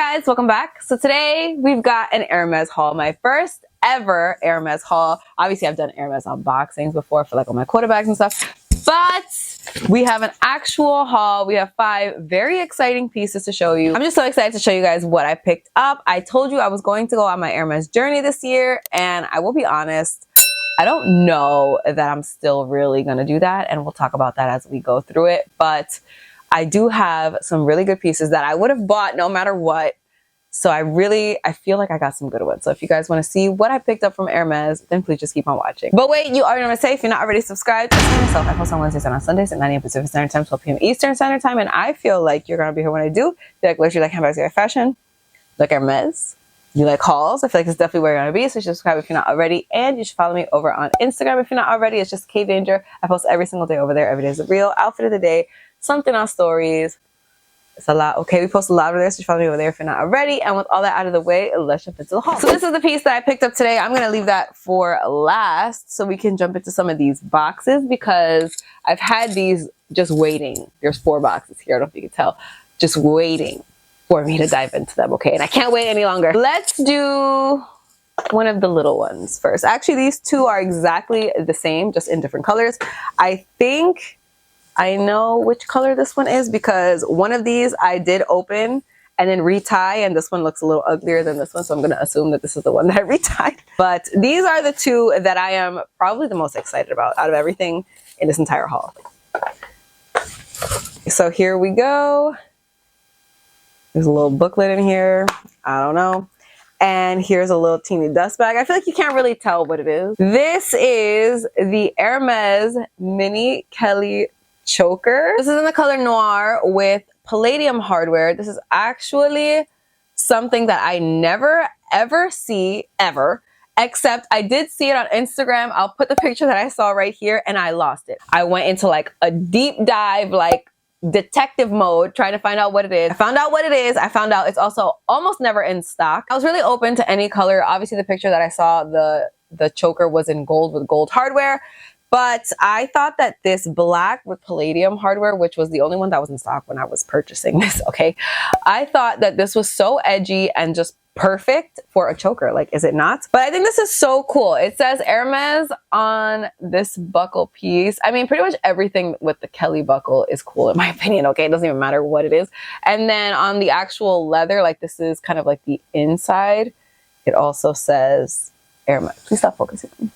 guys, welcome back. So today we've got an Hermes haul, my first ever Hermes haul. Obviously I've done Hermes unboxings before for like all my quota bags and stuff, but we have an actual haul. We have 5 very exciting pieces to show you. I'm just so excited to show you guys what I picked up. I told you I was going to go on my Hermes journey this year, and I will be honest, I don't know that I'm still really gonna do that, and we'll talk about that as we go through it, but I do have some really good pieces that I would have bought no matter what. So I feel like I got some good ones. So if you guys want to see what I picked up from Hermes, then please just keep on watching. But wait, you already know what to say. If you're not already subscribed, just myself. I post on Wednesdays and on Sundays at 9 a.m. Pacific Standard Time, 12 p.m. Eastern Standard Time. And I feel like you're going to be here when I do. If you like luxury, like handbags, you like fashion, like Hermes, you like hauls, I feel like it's definitely where you're going to be. So you should subscribe if you're not already. And you should follow me over on Instagram if you're not already. It's just K Danger. I post every single day over there. Every day is a real outfit of the day. Something on stories. It's a lot. Okay, we post a lot over there, so you follow me over there if you're not already. And with all that out of the way, let's jump into the haul. So this is the piece that I picked up today. I'm going to leave that for last so we can jump into some of these boxes, because I've had these just waiting. There's 4 boxes here. I don't know if you can tell. Just waiting for me to dive into them, okay? And I can't wait any longer. Let's do one of the little ones first. Actually, these 2 are exactly the same, just in different colors. I think I know which color this one is, because one of these I did open and then retie, and this one looks a little uglier than this one, so I'm going to assume that this is the one that I retied. But these are the 2 that I am probably the most excited about out of everything in this entire haul. So here we go. There's a little booklet in here. I don't know. And here's a little teeny dust bag. I feel like you can't really tell what it is. This is the Hermes Mini Kelly choker. This is in the color Noir with palladium hardware. This is actually something that I never ever see ever, except I did see it on Instagram. I'll put the picture that I saw right here, and I lost it. I went into like a deep dive, like detective mode, trying to find out what it is. I found out what it is. I found out it's also almost never in stock. I was really open to any color. Obviously the picture that I saw, the choker was in gold with gold hardware. But I thought that this black with palladium hardware, which was the only one that was in stock when I was purchasing this, okay? I thought that this was so edgy and just perfect for a choker. Like, is it not? But I think this is so cool. It says Hermes on this buckle piece. I mean, pretty much everything with the Kelly buckle is cool in my opinion, okay? It doesn't even matter what it is. And then on the actual leather, like this is kind of like the inside, it also says Hermes. Please stop focusing.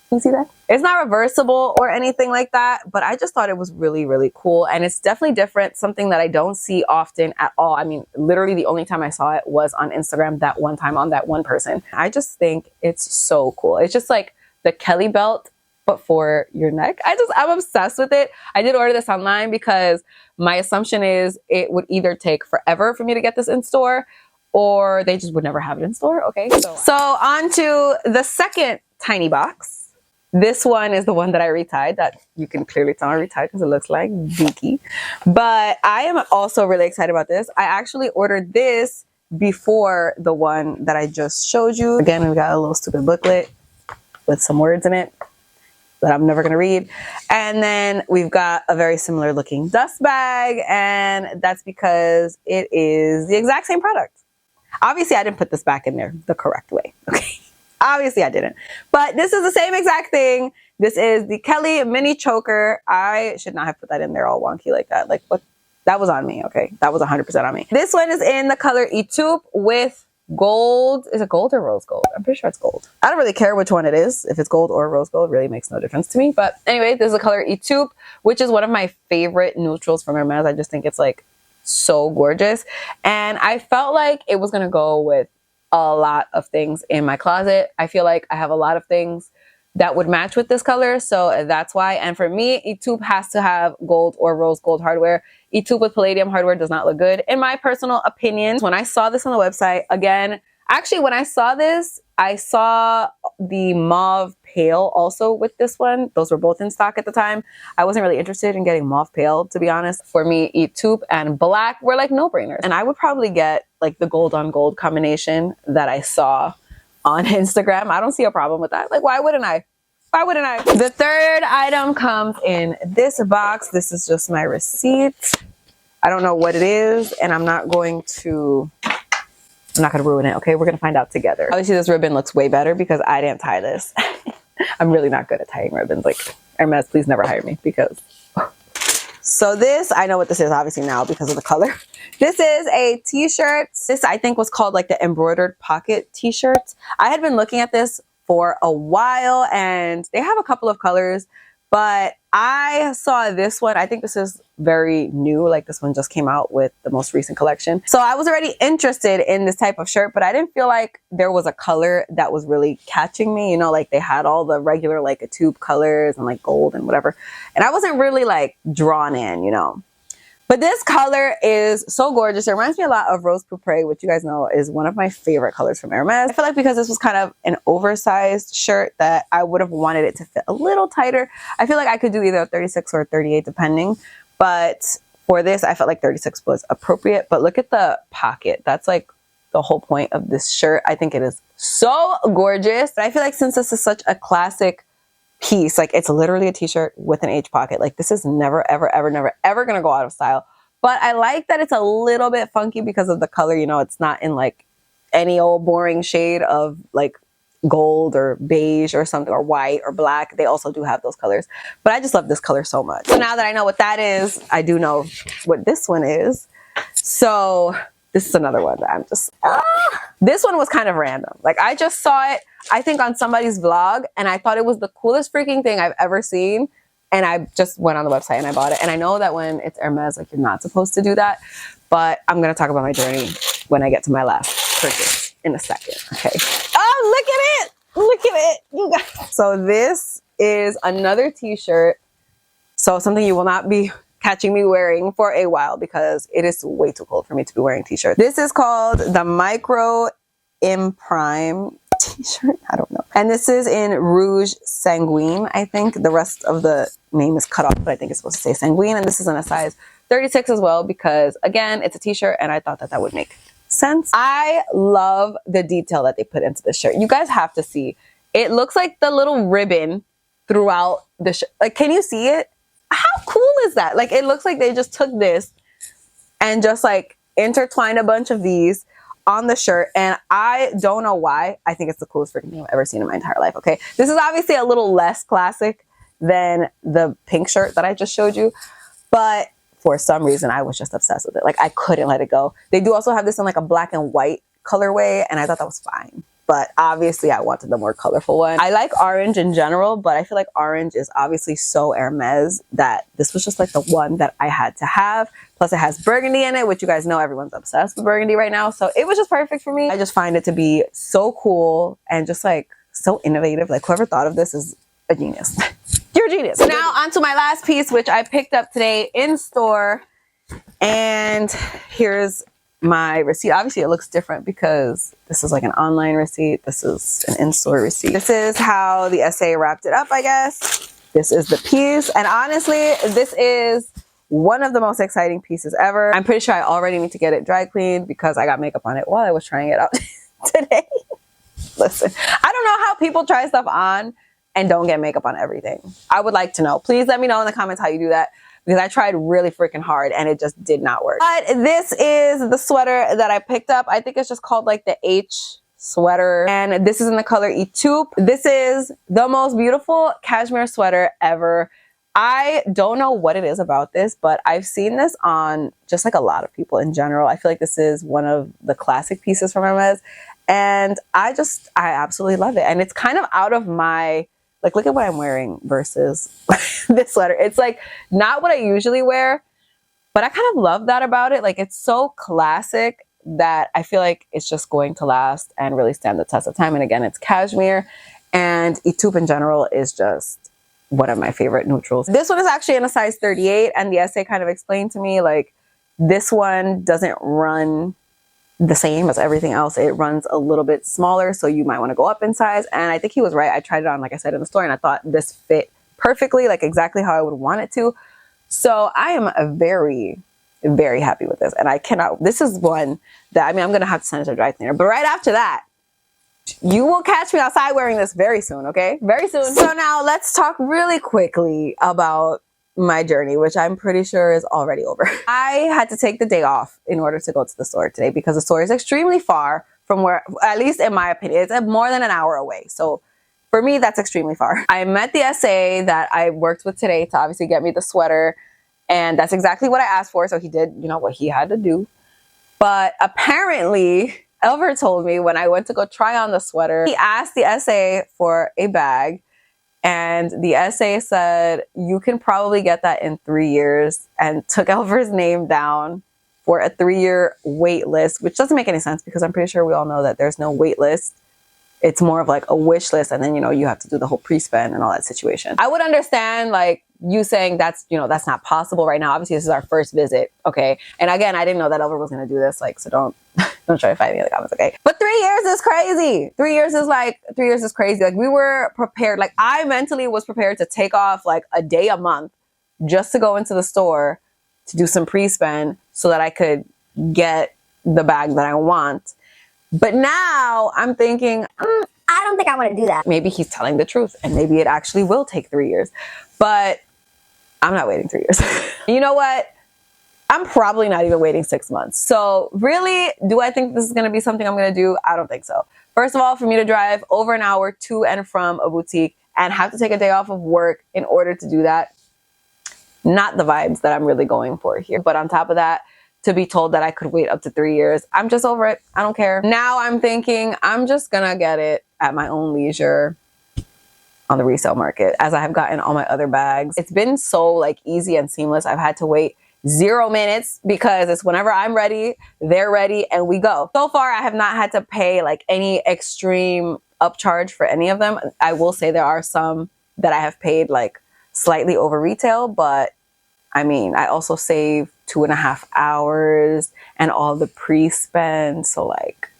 Can you see that? It's not reversible or anything like that, but I just thought it was really, really cool. And it's definitely different, something that I don't see often at all. I mean, literally the only time I saw it was on Instagram that one time on that one person. I just think it's so cool. It's just like the Kelly belt, but for your neck. I'm obsessed with it. I did order this online because my assumption is it would either take forever for me to get this in store, or they just would never have it in store. Okay, so on to the second tiny box. This one is the one that I retied, that you can clearly tell I retied because it looks like Dookie. But I am also really excited about this. I actually ordered this before the one that I just showed you. Again, we got a little stupid booklet with some words in it that I'm never going to read. And then we've got a very similar looking dust bag, and that's because it is the exact same product. Obviously, I didn't put this back in there the correct way, okay? Obviously I didn't, but this is the same exact thing. This is the Kelly mini choker. I should not have put that in there all wonky like that. Like, what? That was on me. Okay. That was 100% on me. This one is in the color etoupe with gold. Is it gold or rose gold? I'm pretty sure it's gold. I don't really care which one it is. If it's gold or rose gold, it really makes no difference to me. But anyway, this is the color etoupe, which is one of my favorite neutrals from Hermes. I just think it's like so gorgeous. And I felt like it was going to go with a lot of things in my closet. I feel like I have a lot of things that would match with this color, so that's why. And for me, etoupe has to have gold or rose gold hardware. Etoupe with palladium hardware does not look good, in my personal opinion. When I saw this on the website, again, actually when I saw this, I saw the mauve pale also with this one. Those were both in stock at the time. I wasn't really interested in getting mauve pale, to be honest. For me, etoupe and black were like no-brainers. And I would probably get like the gold on gold combination that I saw on Instagram. I don't see a problem with that. Like, why wouldn't I? Why wouldn't I? The third item comes in this box. This is just my receipt. I don't know what it is, and I'm not going to I'm not gonna ruin it, okay? We're gonna find out together. Obviously this ribbon looks way better because I didn't tie this. I'm really not good at tying ribbons. Like, Hermes, please never hire me because... So this, I know what this is obviously now because of the color. This is a t-shirt. This I think was called like the embroidered pocket t-shirt. I had been looking at this for a while and they have a couple of colors, but I saw this one. I think this is very new. Like this one just came out with the most recent collection. So I was already interested in this type of shirt, but I didn't feel like there was a color that was really catching me. You know, like they had all the regular like etoupe colors and like gold and whatever. And I wasn't really like drawn in, you know. But this color is so gorgeous. It reminds me a lot of Rose Poupée, which you guys know is one of my favorite colors from Hermes. I feel like because this was kind of an oversized shirt that I would have wanted it to fit a little tighter. I feel like I could do either a 36 or a 38 depending. But for this, I felt like 36 was appropriate. But look at the pocket. That's like the whole point of this shirt. I think it is so gorgeous. But I feel like since this is such a classic piece, like it's literally a t-shirt with an H pocket, like this is never ever ever never ever gonna go out of style. But I like that it's a little bit funky because of the color. You know, it's not in like any old boring shade of like gold or beige or something, or white or black. They also do have those colors, but I just love this color so much. So now that I know what that is, I do know what this one is. So this is another one that I'm just this one was kind of random. Like I just saw it, I think on somebody's vlog, and I thought it was the coolest freaking thing I've ever seen. And I just went on the website and I bought it. And I know that when it's Hermes, like you're not supposed to do that, but I'm going to talk about my journey when I get to my last purchase in a second. Okay. Oh, look at it. Look at it. You guys. So this is another t-shirt. So something you will not be catching me wearing for a while because it is way too cold for me to be wearing t-shirts. This is called the Micro Imprime t-shirt. I don't know. And this is in Rouge Sanguine, I think. The rest of the name is cut off, but I think it's supposed to say Sanguine. And this is in a size 36 as well because, again, it's a t-shirt and I thought that that would make sense. I love the detail that they put into the shirt. You guys have to see. It looks like the little ribbon throughout the shirt. Like, can you see it? How cool is that? Like, it looks like they just took this and just like intertwined a bunch of these on the shirt, and I don't know why. I think it's the coolest freaking thing I've ever seen in my entire life. Okay, this is obviously a little less classic than the pink shirt that I just showed you, but for some reason I was just obsessed with it. Like I couldn't let it go. They do also have this in like a black and white colorway, and I thought that was fine. But obviously I wanted the more colorful one. I like orange in general, but I feel like orange is obviously so Hermes that this was just like the one that I had to have. Plus it has burgundy in it, which you guys know everyone's obsessed with burgundy right now. So it was just perfect for me. I just find it to be so cool and just like so innovative. Like whoever thought of this is a genius. You're a genius. So now on to my last piece, which I picked up today in store. And here's my receipt. Obviously it looks different because this is like an online receipt. This is an in-store receipt. This is how the SA wrapped it up, I guess. This is the piece. And honestly, this is one of the most exciting pieces ever. I'm pretty sure I already need to get it dry cleaned because I got makeup on it while I was trying it out today. Listen, I don't know how people try stuff on and don't get makeup on everything. I would like to know. Please let me know in the comments how you do that, because I tried really freaking hard and it just did not work. But this is the sweater that I picked up. I think it's just called like the H sweater. And this is in the color etoupe. This is the most beautiful cashmere sweater ever. I don't know what it is about this, but I've seen this on just like a lot of people in general. I feel like this is one of the classic pieces from Hermes. And I absolutely love it. And it's kind of out of my, like, look at what I'm wearing versus this sweater. It's like not what I usually wear, but I kind of love that about it. Like it's so classic that I feel like it's just going to last and really stand the test of time. And again, it's cashmere, and etoupe in general is just one of my favorite neutrals. This one is actually in a size 38, and the essay kind of explained to me like this one doesn't run the same as everything else. It runs a little bit smaller, so you might want to go up in size. And I think he was right. I tried it on, like I said, in the store, and I thought this fit perfectly, like exactly how I would want it to. So I am very, very happy with this. And I cannot, this is one that, I mean, I'm going to have to send it to a dry cleaner. But right after that, you will catch me outside wearing this very soon, okay? Very soon. So now let's talk really quickly about my journey, which I'm pretty sure is already over. I had to take the day off in order to go to the store today because the store is extremely far from where, at least in my opinion, it's more than an hour away. So for me, that's extremely far. I met the SA that I worked with today to obviously get me the sweater. And that's exactly what I asked for. So he did, you know, what he had to do. But apparently, Elver told me when I went to go try on the sweater, he asked the SA for a bag. And the SA said, you can probably get that in 3 years, and took Elver's name down for a 3-year wait list, which doesn't make any sense because I'm pretty sure we all know that there's no wait list. It's more of like a wish list. And then, you know, you have to do the whole pre-spend and all that situation. I would understand like you saying that's, you know, that's not possible right now. Obviously, this is our first visit. Okay. And again, I didn't know that Elver was going to do this. Like, so don't try to fight me in the comments. Okay. But 3 years is crazy. 3 years is crazy. Like we were prepared. Like I mentally was prepared to take off like a day a month just to go into the store to do some pre-spend so that I could get the bag that I want. But now I'm thinking, I don't think I want to do that. Maybe he's telling the truth and maybe it actually will take 3 years, but I'm not waiting 3 years. You know what? I'm probably not even waiting 6 months. So really, do I think this is going to be something I'm going to do? I don't think so. First of all, for me to drive over an hour to and from a boutique and have to take a day off of work in order to do that, not the vibes that I'm really going for here. But on top of that, to be told that I could wait up to 3 years, I'm just over it. I don't care. Now I'm thinking I'm just gonna get it at my own leisure on the resale market, as I have gotten all my other bags. It's been so like easy and seamless. I've had to wait 0 minutes because it's whenever I'm ready, they're ready, and we go. So far, I have not had to pay like any extreme upcharge for any of them. I will say there are some that I have paid like slightly over retail, but I mean, I also save 2.5 hours and all the pre-spend. So like,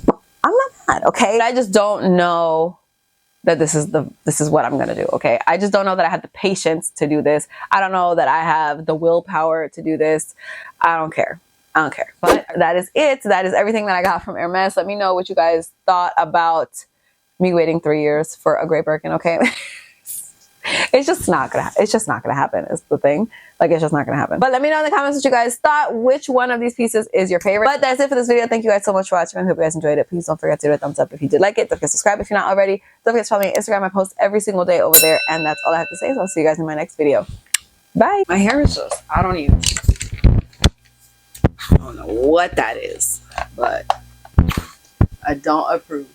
I'm not mad, okay? I just don't know that this is what I'm gonna do, okay? I just don't know that I have the patience to do this. I don't know that I have the willpower to do this. I don't care. I don't care. But that is it. That is everything that I got from Hermes. Let me know what you guys thought about me waiting 3 years for a gray Birkin, okay? It's just not gonna happen is the thing. Like, it's just not gonna happen. But let me know in the comments what you guys thought. Which one of these pieces is your favorite? But that's it for this video. Thank you guys so much for watching. I hope you guys enjoyed it. Please don't forget to give it a thumbs up if you did like it. Don't forget to subscribe if you're not already. Don't forget to follow me on Instagram. I post every single day over there. And that's all I have to say. So I'll see you guys in my next video. Bye. My hair is just, I don't know what that is, but I don't approve.